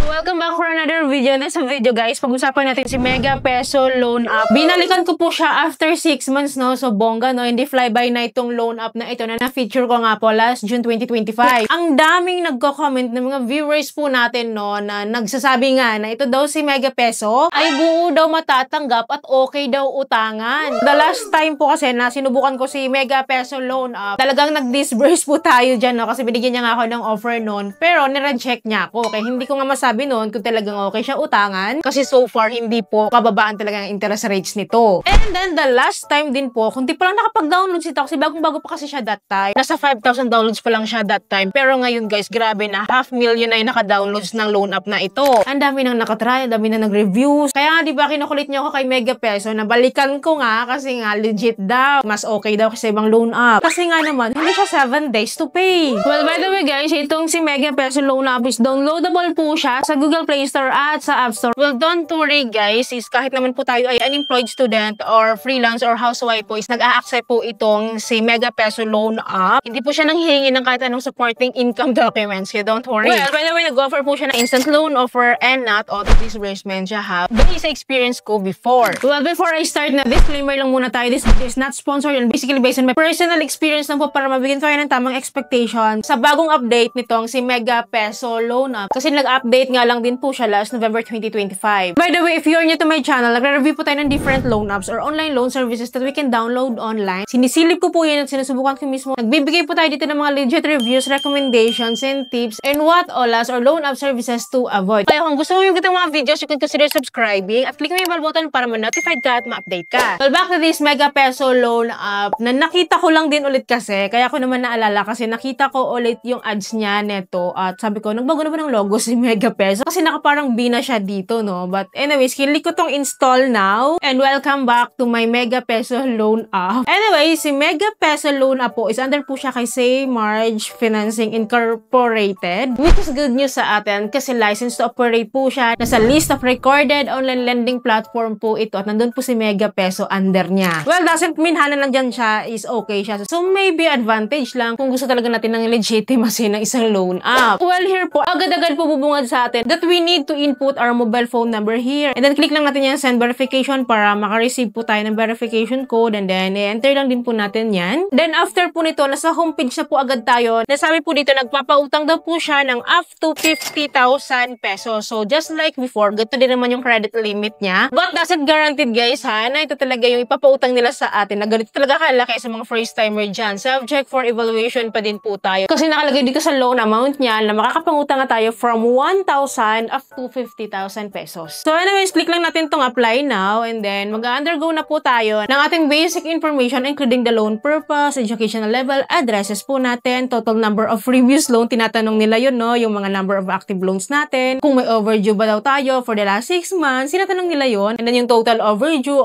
Welcome back for another video. Next video guys, pag-usapan natin si Mega Peso Loan App. Binalikan ko po siya after 6 months, no? So bongga, no? Hindi fly-by night itong loan app na ito na na-feature ko nga po last June 2025. Ang daming nagko-comment ng mga viewers po natin, no? Na nagsasabi nga na ito daw si Mega Peso ay buo daw matatanggap at okay daw utangan. The last time po kasi na sinubukan ko si Mega Peso Loan App, talagang nag-disburse po tayo dyan, no? Kasi binigyan niya nga ako ng offer noon. Pero nireject niya ako. Kaya hindi ko nga masabi noon kung talagang okay siya utangan. Kasi so far, hindi po kababaan talaga ang interest rates nito. And then, the last time din po, kung di pa lang nakapag-download si kasi bagong-bago pa kasi siya that time. Nasa 5,000 downloads pa lang siya that time. Pero ngayon guys, grabe na. 500,000 na yung naka-downloads ng loan app na ito. Ang dami nang nakatry, ang dami nang nag-reviews. Kaya nga, di ba, kinukulit niyo ako kay Mega Peso na balikan ko nga kasi nga legit daw. Mas okay daw kasi ibang loan app. Kasi nga naman, hindi siya 7 days to pay. Well, by the way guys, itong si Mega Peso Loan App is downloadable po siya sa Google Play Store at sa App Store. Well, don't worry guys, is kahit naman po tayo ay unemployed student or freelance or housewife po, is nag-a-accept po itong si Mega Peso Loan App. Hindi po siya nanghihingi ng kahit anong supporting income documents, so don't worry. Well, by the way, nag-offer po siya ng instant loan offer and not auto disbursement siya ha. Based sa experience ko before. Well, before I start na, disclaimer lang muna tayo. This video is not sponsored and basically based on my personal experience lang po para mabigyan tayo ng tamang expectation sa bagong update nitong si Mega Peso Loan App. Kasi nag-update nga lang din po siya last November 2025. By the way, if you're new to my channel, nagre-review po tayo ng different loan apps or online loan services that we can download online. Sinisilip ko po yan at sinusubukan ko mismo. Nagbibigay po tayo dito ng mga legit reviews, recommendations, and tips, and what all as or loan app services to avoid. Kaya kung gusto mo yung ganitong mga videos, you can consider subscribing at click mo yung bell button para ma-notified ka at ma-update ka. Well, back to this Mega Peso Loan App na nakita ko lang din ulit kasi, kaya ko naman naalala kasi nakita ko ulit yung ads niya neto at sabi ko, nagbago na ba ng logo si Mega Peso? Kasi nakaparang B na siya dito, no? But anyways, click ko tong install now and welcome back to my Mega Peso Loan App. Anyway, si Mega Peso Loan App po is under po siya kay Say Marge Financing Incorporated, which is good news sa atin kasi licensed to operate po siya. Nasa list of recorded online lending platform po ito at nandun po si Mega Peso under niya. Well, doesn't mean hana lang dyan siya is okay siya. So, maybe advantage lang kung gusto talaga natin ng legitimacy ng isang loan app. Well, here po, agad-agad po bubungad sa atin that we need to input our mobile phone number here. And then, click lang natin yan send verification para makareceive po tayo ng verification code and then, enter lang din po natin yan. Then, after po nito, nasa homepage na po agad tayo. Nasabi po dito, nagpapautang daw po siya ng up to 50,000 pesos. So, just like before, ganito din naman yung credit limit niya. But, doesn't guaranteed guys ha, na ito talaga yung ipapautang nila sa atin na ganito talaga kalaki sa mga first timer dyan. Subject for evaluation pa din po tayo. Kasi nakalagay dito sa loan amount niya na makakapangutang nga tayo from 1,000 up to 50,000 pesos. So anyways, click lang natin tong apply now and then mag-undergo na po tayo ng ating basic information including the loan purpose, educational level, addresses po natin, total number of previous loan, tinatanong nila yun, no? Yung mga number of active loans natin, kung may overdue ba daw tayo for the last 6 months, tinatanong nila yun, and then yung total overdue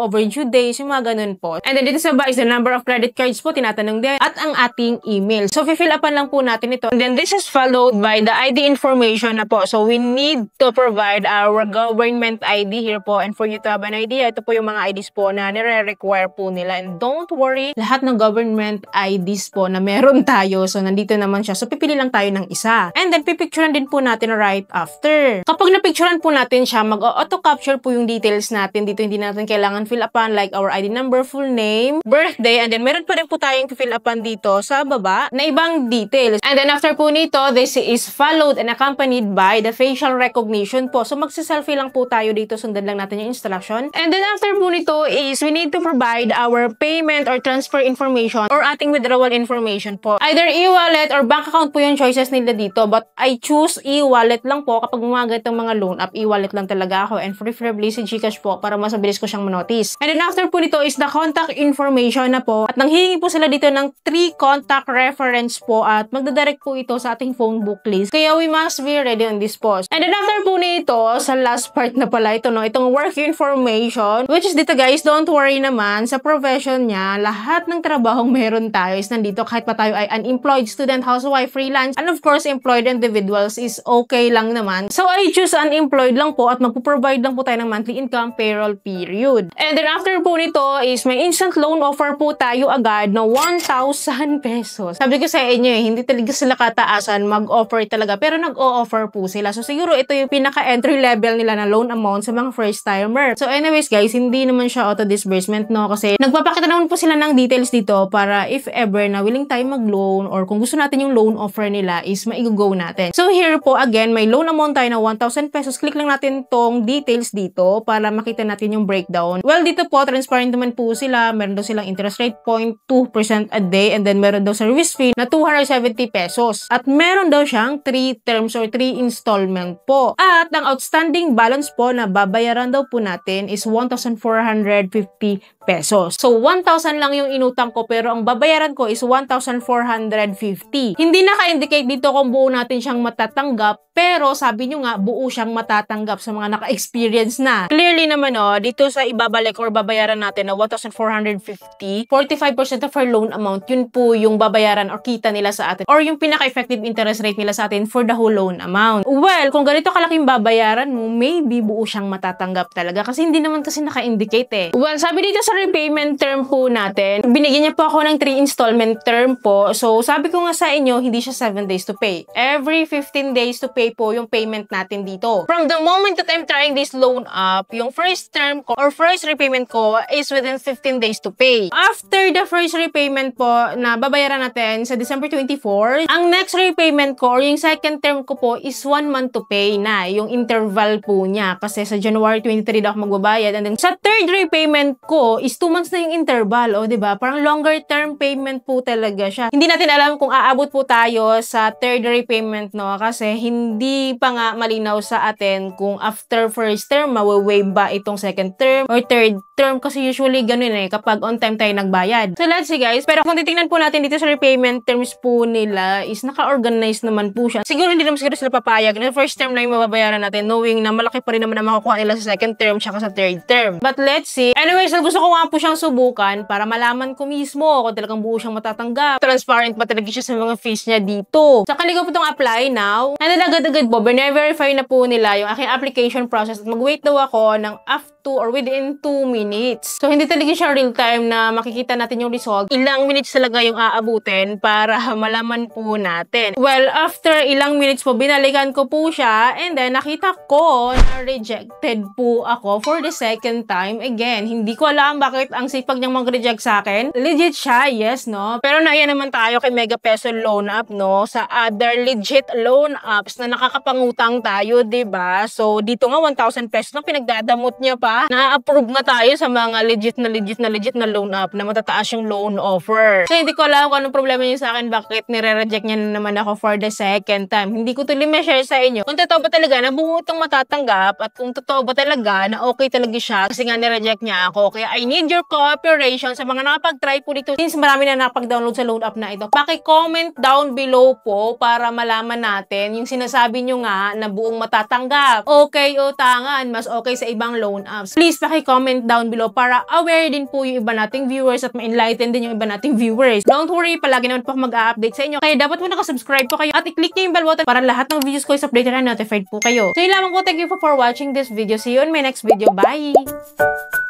days, yung mga ganun po. And then dito sa ba is the number of credit cards po, tinatanong din, at ang ating email. So, fill upan lang po natin ito. And then this is followed by the ID information na po. So, we need to provide our government ID here po. And for you to have an idea, ito po yung mga IDs po na nire-require po nila. And don't worry, lahat ng government IDs po na meron tayo. So, nandito naman siya. So, pipili lang tayo ng isa. And then, pipicturean din po natin right after. Kapag napicturean po natin siya, mag-auto-capture po yung details natin. Dito hindi natin kailangan fill upan like our ID number, full name, birthday, and then meron pa rin po tayong fill upan dito sa baba na ibang details. And then after po nito, this is followed and accompanied by the facial recognition po. So magsa-selfie lang po tayo dito, sundan lang natin yung instruction. And then after po nito is we need to provide our payment or transfer information or ating withdrawal information po. Either e-wallet or bank account po yung choices nila dito, but I choose e-wallet lang po kapag mga ganitong mga loan app, e-wallet lang talaga ako and preferably si GCash po para mas mabilis ko siyang manotice. And then after po nito is the contact information na po at nanghihingi po sila dito ng 3 contact reference po at magdadirect po ito sa ating phone book list. Kaya we must be ready on this post. And then after po nito, sa last part na pala ito, no, itong work information, which is dito guys, don't worry naman, sa profession niya, lahat ng trabahong meron tayo is nandito kahit pa tayo ay unemployed, student, housewife, freelance, and of course, employed individuals is okay lang naman. So I choose unemployed lang po at magpo-provide lang po tayo ng monthly income payroll period. And then after po nito is may instant loan offer po tayo agad na 1,000 pesos. Sabi ko sa inyo hindi talaga sila kataasan mag-offer talaga pero nag-o-offer po sila. So siguro ito yung pinaka-entry level nila na loan amount sa mga first timer. So anyways guys, hindi naman siya auto-disbursement, no? Kasi nagpapakita naman po sila ng details dito para if ever na willing tayo mag-loan or kung gusto natin yung loan offer nila is maigo-go natin. So here po again, may loan amount tayo na 1,000 pesos. Click lang natin tong details dito para makita natin yung breakdown. Well, dito po, transparent naman po sila. Meron daw silang interest rate 0.2% a day and then meron daw service fee na 270 pesos. At meron daw siyang 3 terms or 3 installment po. At ang outstanding balance po na babayaran daw po natin is 1,450 pesos. So, 1,000 lang yung inutang ko pero ang babayaran ko is 1,450. Hindi naka-indicate dito kung buo natin siyang matatanggap pero sabi nyo nga, buo siyang matatanggap sa mga naka-experience na. Clearly naman dito sa ibabalik or babayaran natin na 1,450, 45% of our loan amount, yun po yung babayaran or kita nila sa atin or yung pinaka-effective interest rate nila sa atin for the whole loan amount. Well, kung ganito kalaking babayaran mo, maybe buo siyang matatanggap talaga kasi hindi naman kasi naka-indicate eh. Well, sabi dito sa repayment term po natin, binigyan niya po ako ng 3 installment term po. So, sabi ko nga sa inyo, hindi siya 7 days to pay. Every 15 days to pay po yung payment natin dito. From the moment that I'm trying this loan up, yung first term ko or first repayment ko is within 15 days to pay. After the first repayment po na babayaran natin sa December 24, ang next repayment ko or yung second term ko po is 1 month to pay na yung interval po niya kasi sa January 23 daw ako magbabayad and then sa third repayment ko is 2 months na yung interval, diba? Parang longer term payment po talaga siya. Hindi natin alam kung aabot po tayo sa third repayment, no? Kasi hindi pa nga malinaw sa atin kung after first term, mawa-waive ba itong second term or third term kasi usually ganun kapag on time tayo nagbayad. So let's see guys, pero kung titingnan po natin dito sa repayment terms po nila is naka-organize naman po siya. Siguro hindi naman siguro sila papayag na first term na yung mababayaran natin knowing na malaki pa rin naman ang makukuha nila sa second term tsaka sa third term. But let's see. Anyways, gusto ko nga po siyang subukan para malaman ko mismo kung talagang buo siyang matatanggap. Transparent pa talaga siya sa mga fees niya dito. So kali ko po itong apply now. And then agad-agad po, verify na po nila yung aking application process at mag-wait daw ako ng up to or within 2 minutes. So hindi talaga siya real time na makikita natin yung result. Ilang minutes talaga yung aabutin para malaman po natin. Well, after ilang minutes po, binalikan ko po siya and then nakita ko na rejected po ako for the second time. Again, hindi ko alam bakit ang sipag niyang mag-reject sa akin. Legit siya, yes, no? Pero naiya naman tayo kay Mega Peso Loan App, no? Sa other legit loan apps na nakakapangutang tayo, diba? So, dito nga 1,000 pesos na pinagdadamot niya pa. Na-approve nga tayo sa mga legit na loan app na matataas yung loan offer. So, hindi ko alam kung anong problema niya sa akin, bakit nire-reject niya na naman ako for the second time. Hindi ko tuloy ma-share sa inyo kung totoo ba talaga na buo itong matatanggap at kung totoo ba talaga na okay talaga siya kasi nga nireject niya ako. Kaya I need your cooperation sa mga nakapag-try po dito. Since marami na nakapag-download sa loan app na ito, paki-comment down below po para malaman natin yung sinasabi nyo nga na buong matatanggap. Okay o tangan, mas okay sa ibang loan apps. Please paki-comment down below para aware din po yung iba nating viewers at ma-enlighten din yung iba nating viewers. Don't worry, palagi naman po ako mag-update sa inyo. Kaya dapat mo nakasubscribe po kayo at i-click nyo yung bell button para lahat ng videos ko is updated and notified po kayo. So yun lamang po. Thank you for watching this video. See you on my next video. Bye!